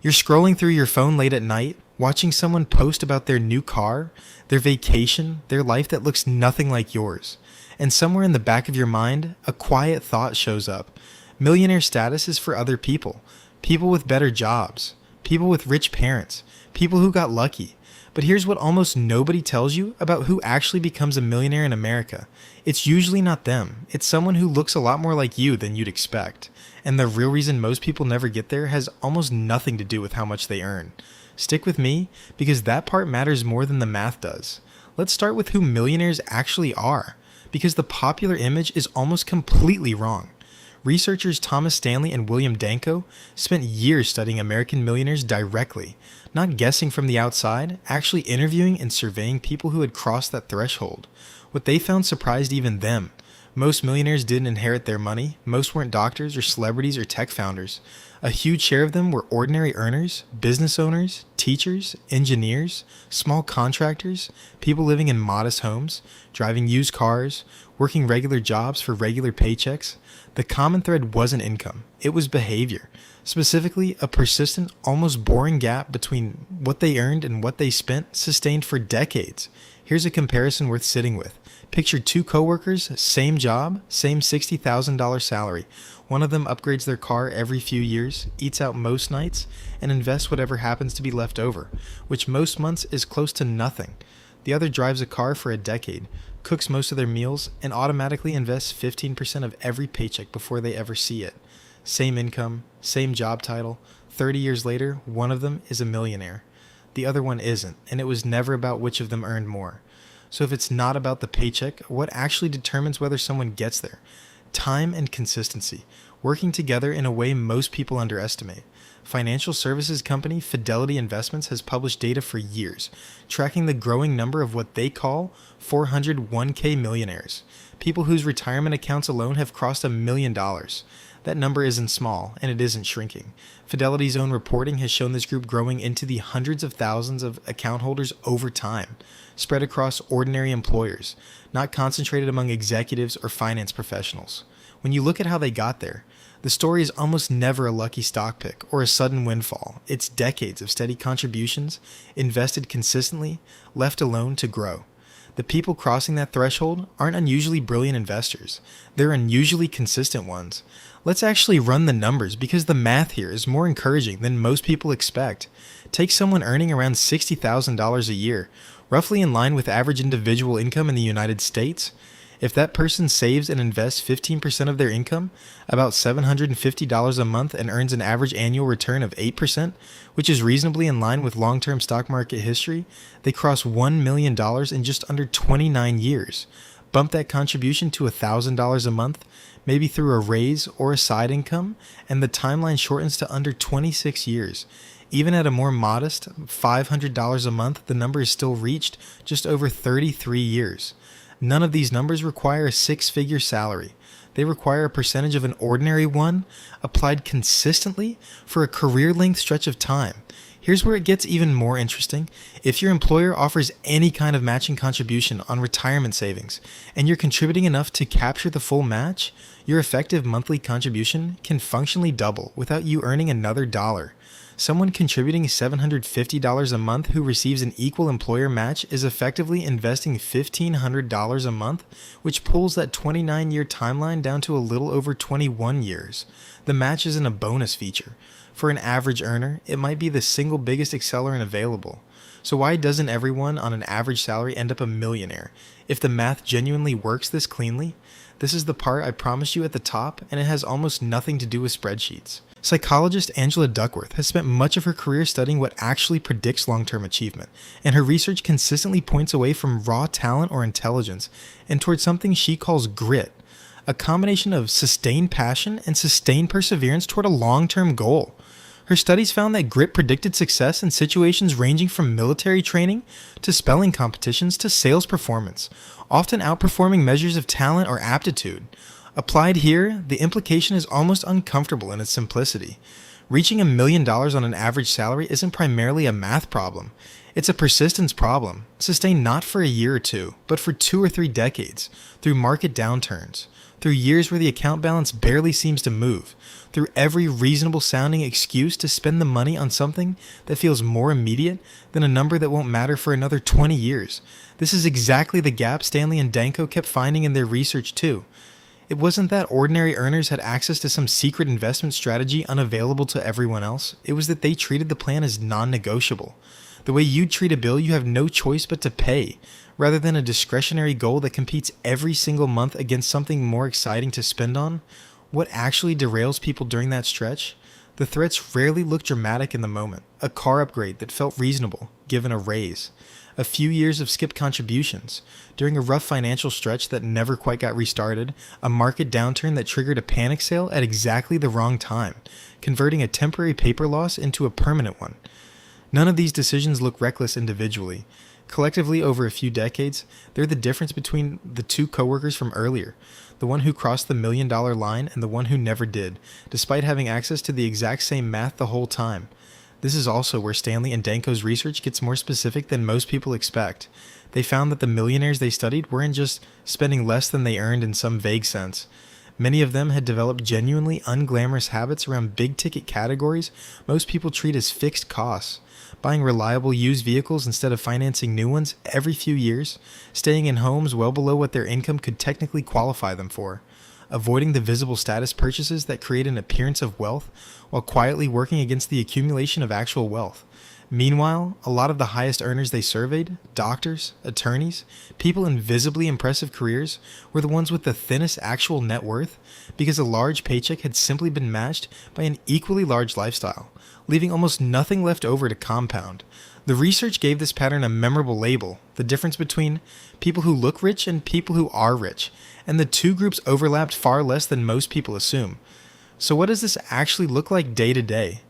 You're scrolling through your phone late at night, watching someone post about their new car, their vacation, their life that looks nothing like yours. And somewhere in the back of your mind, a quiet thought shows up. Millionaire status is for other people. People with better jobs. People with rich parents. People who got lucky. But here's what almost nobody tells you about who actually becomes a millionaire in America. It's usually not them. It's someone who looks a lot more like you than you'd expect. And the real reason most people never get there has almost nothing to do with how much they earn. Stick with me, because that part matters more than the math does. Let's start with who millionaires actually are, because the popular image is almost completely wrong. Researchers Thomas Stanley and William Danko spent years studying American millionaires directly, not guessing from the outside, actually interviewing and surveying people who had crossed that threshold. What they found surprised even them. Most millionaires didn't inherit their money. Most weren't doctors or celebrities or tech founders. A huge share of them were ordinary earners, business owners, teachers, engineers, small contractors, people living in modest homes, driving used cars, working regular jobs for regular paychecks. The common thread wasn't income. It was behavior. Specifically, a persistent, almost boring gap between what they earned and what they spent, sustained for decades. Here's a comparison worth sitting with. Picture two coworkers, same job, same $60,000 salary. One of them upgrades their car every few years, eats out most nights, and invests whatever happens to be left over, which most months is close to nothing. The other drives a car for a decade, cooks most of their meals, and automatically invests 15% of every paycheck before they ever see it. Same income, same job title. 30 years later, one of them is a millionaire. The other one isn't, and it was never about which of them earned more. So if it's not about the paycheck, what actually determines whether someone gets there? Time and consistency, working together in a way most people underestimate. Financial services company Fidelity Investments has published data for years, tracking the growing number of what they call 401k millionaires, people whose retirement accounts alone have crossed $1 million. That number isn't small, and it isn't shrinking. Fidelity's own reporting has shown this group growing into the hundreds of thousands of account holders over time, spread across ordinary employers, not concentrated among executives or finance professionals. When you look at how they got there, the story is almost never a lucky stock pick or a sudden windfall. It's decades of steady contributions, invested consistently, left alone to grow. The people crossing that threshold aren't unusually brilliant investors. They're unusually consistent ones. Let's actually run the numbers, because the math here is more encouraging than most people expect. Take someone earning around $60,000 a year, roughly in line with average individual income in the United States. If that person saves and invests 15% of their income, about $750 a month, and earns an average annual return of 8%, which is reasonably in line with long-term stock market history, they cross $1 million in just under 29 years. Bump that contribution to $1,000 a month, maybe through a raise or a side income, and the timeline shortens to under 26 years. Even at a more modest $500 a month, the number is still reached just over 33 years. None of these numbers require a six-figure salary. They require a percentage of an ordinary one applied consistently for a career-length stretch of time. Here's where it gets even more interesting. If your employer offers any kind of matching contribution on retirement savings, and you're contributing enough to capture the full match, your effective monthly contribution can functionally double without you earning another dollar. Someone contributing $750 a month who receives an equal employer match is effectively investing $1,500 a month, which pulls that 29-year timeline down to a little over 21 years. The match isn't a bonus feature. For an average earner, it might be the single biggest accelerant available. So why doesn't everyone on an average salary end up a millionaire? If the math genuinely works this cleanly, this is the part I promised you at the top, and it has almost nothing to do with spreadsheets. Psychologist Angela Duckworth has spent much of her career studying what actually predicts long-term achievement, and her research consistently points away from raw talent or intelligence and towards something she calls grit, a combination of sustained passion and sustained perseverance toward a long-term goal. Her studies found that grit predicted success in situations ranging from military training to spelling competitions to sales performance, often outperforming measures of talent or aptitude. Applied here, the implication is almost uncomfortable in its simplicity. Reaching $1 million on an average salary isn't primarily a math problem. It's a persistence problem, sustained not for a year or two, but for 2 or 3 decades, through market downturns, through years where the account balance barely seems to move, through every reasonable sounding excuse to spend the money on something that feels more immediate than a number that won't matter for another 20 years. This is exactly the gap Stanley and Danko kept finding in their research too. It wasn't that ordinary earners had access to some secret investment strategy unavailable to everyone else. It was that they treated the plan as non-negotiable. The way you'd treat a bill you have no choice but to pay, rather than a discretionary goal that competes every single month against something more exciting to spend on. What actually derails people during that stretch? The threats rarely look dramatic in the moment. A car upgrade that felt reasonable, given a raise. A few years of skipped contributions. During a rough financial stretch that never quite got restarted, a market downturn that triggered a panic sale at exactly the wrong time, converting a temporary paper loss into a permanent one. None of these decisions look reckless individually. Collectively, over a few decades, they're the difference between the two coworkers from earlier, the one who crossed the $1 million line and the one who never did, despite having access to the exact same math the whole time. This is also where Stanley and Danko's research gets more specific than most people expect. They found that the millionaires they studied weren't just spending less than they earned in some vague sense. Many of them had developed genuinely unglamorous habits around big-ticket categories most people treat as fixed costs. Buying reliable used vehicles instead of financing new ones every few years, staying in homes well below what their income could technically qualify them for, avoiding the visible status purchases that create an appearance of wealth while quietly working against the accumulation of actual wealth. Meanwhile, a lot of the highest earners they surveyed, doctors, attorneys, people in visibly impressive careers, were the ones with the thinnest actual net worth because a large paycheck had simply been matched by an equally large lifestyle, leaving almost nothing left over to compound. The research gave this pattern a memorable label, the difference between people who look rich and people who are rich, and the two groups overlapped far less than most people assume. So what does this actually look like day to day?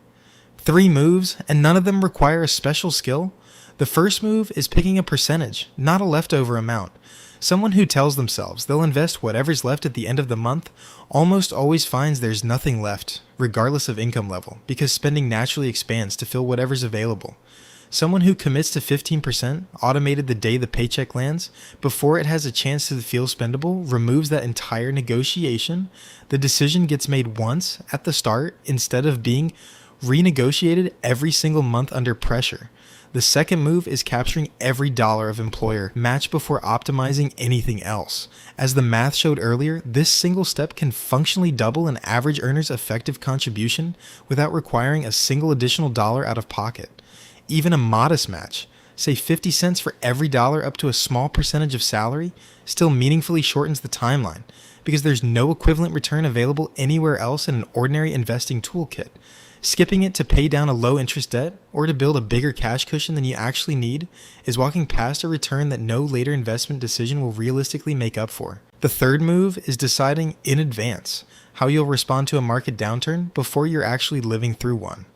3 moves, and none of them require a special skill? The first move is picking a percentage, not a leftover amount. Someone who tells themselves they'll invest whatever's left at the end of the month almost always finds there's nothing left, regardless of income level, because spending naturally expands to fill whatever's available. Someone who commits to 15% automated the day the paycheck lands, before it has a chance to feel spendable, removes that entire negotiation. The decision gets made once at the start instead of being renegotiated every single month under pressure. The second move is capturing every dollar of employer match before optimizing anything else. As the math showed earlier, this single step can functionally double an average earner's effective contribution without requiring a single additional dollar out of pocket. Even a modest match, say 50 cents for every dollar up to a small percentage of salary, still meaningfully shortens the timeline because there's no equivalent return available anywhere else in an ordinary investing toolkit. Skipping it to pay down a low-interest debt or to build a bigger cash cushion than you actually need is walking past a return that no later investment decision will realistically make up for. The third move is deciding in advance how you'll respond to a market downturn before you're actually living through one.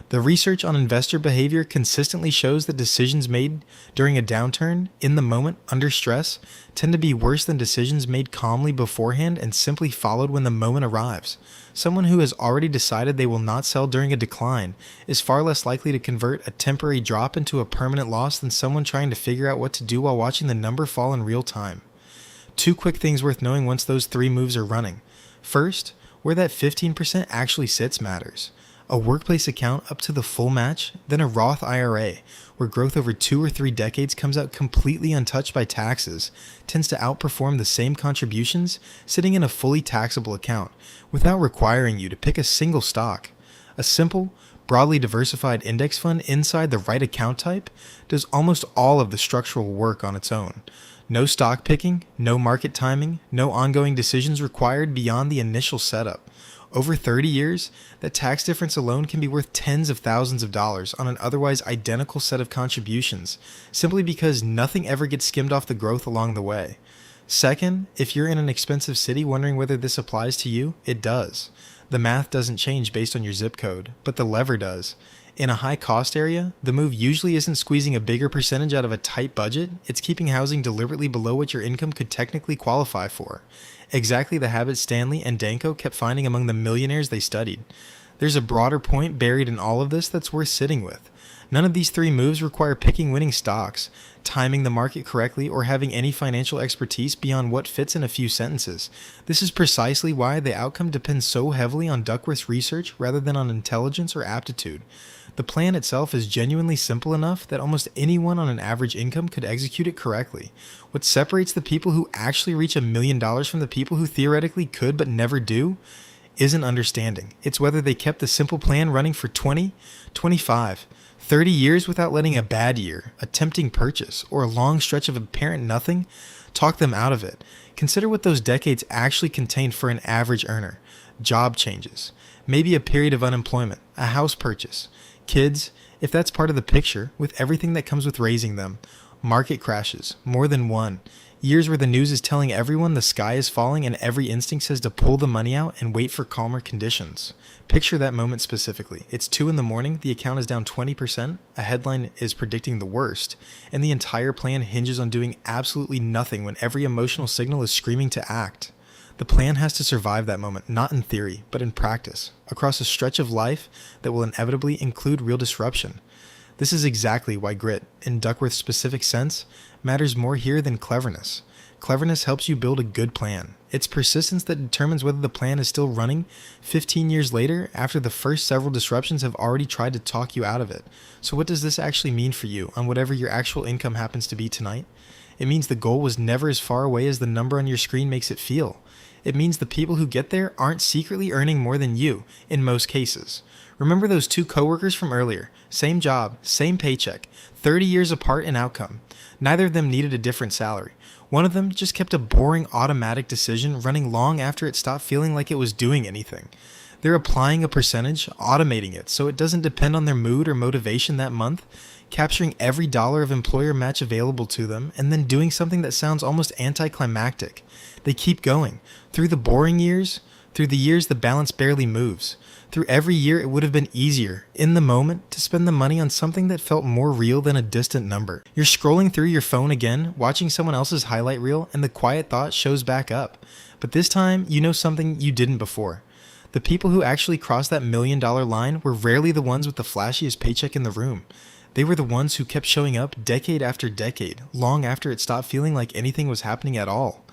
The research on investor behavior consistently shows that decisions made during a downturn, in the moment, under stress, tend to be worse than decisions made calmly beforehand and simply followed when the moment arrives. Someone who has already decided they will not sell during a decline is far less likely to convert a temporary drop into a permanent loss than someone trying to figure out what to do while watching the number fall in real time. 2 quick things worth knowing once those 3 moves are running. First, where that 15% actually sits matters. A workplace account up to the full match, then a Roth IRA, where growth over 2 or 3 decades comes out completely untouched by taxes, tends to outperform the same contributions sitting in a fully taxable account, without requiring you to pick a single stock. A simple, broadly diversified index fund inside the right account type does almost all of the structural work on its own. No stock picking, no market timing, no ongoing decisions required beyond the initial setup. Over 30 years, that tax difference alone can be worth tens of thousands of dollars on an otherwise identical set of contributions, simply because nothing ever gets skimmed off the growth along the way. Second, if you're in an expensive city wondering whether this applies to you, it does. The math doesn't change based on your zip code, but the lever does. In a high-cost area, the move usually isn't squeezing a bigger percentage out of a tight budget, it's keeping housing deliberately below what your income could technically qualify for. Exactly the habit Stanley and Danko kept finding among the millionaires they studied. There's a broader point buried in all of this that's worth sitting with. None of these three moves require picking winning stocks, timing the market correctly, or having any financial expertise beyond what fits in a few sentences. This is precisely why the outcome depends so heavily on Duckworth's research rather than on intelligence or aptitude. The plan itself is genuinely simple enough that almost anyone on an average income could execute it correctly. What separates the people who actually reach $1 million from the people who theoretically could but never do isn't understanding. It's whether they kept the simple plan running for 20, 25, 30 years without letting a bad year, a tempting purchase, or a long stretch of apparent nothing talk them out of it. Consider what those decades actually contained for an average earner. Job changes, maybe a period of unemployment, a house purchase, kids, if that's part of the picture, with everything that comes with raising them, market crashes, more than one, years where the news is telling everyone the sky is falling and every instinct says to pull the money out and wait for calmer conditions. Picture that moment specifically. It's 2 a.m, the account is down 20%, a headline is predicting the worst, and the entire plan hinges on doing absolutely nothing when every emotional signal is screaming to act. The plan has to survive that moment, not in theory, but in practice, across a stretch of life that will inevitably include real disruption. This is exactly why grit, in Duckworth's specific sense, matters more here than cleverness. Cleverness helps you build a good plan. It's persistence that determines whether the plan is still running 15 years later after the first several disruptions have already tried to talk you out of it. So what does this actually mean for you on whatever your actual income happens to be tonight? It means the goal was never as far away as the number on your screen makes it feel. It means the people who get there aren't secretly earning more than you, in most cases. Remember those two coworkers from earlier. Same job, same paycheck, 30 years apart in outcome. Neither of them needed a different salary. One of them just kept a boring automatic decision running long after it stopped feeling like it was doing anything. They're applying a percentage, automating it so it doesn't depend on their mood or motivation that month, capturing every dollar of employer match available to them, and then doing something that sounds almost anticlimactic. They keep going. Through the boring years, through the years the balance barely moves. Through every year it would have been easier, in the moment, to spend the money on something that felt more real than a distant number. You're scrolling through your phone again, watching someone else's highlight reel, and the quiet thought shows back up. But this time, you know something you didn't before. The people who actually crossed that $1 million line were rarely the ones with the flashiest paycheck in the room. They were the ones who kept showing up decade after decade, long after it stopped feeling like anything was happening at all.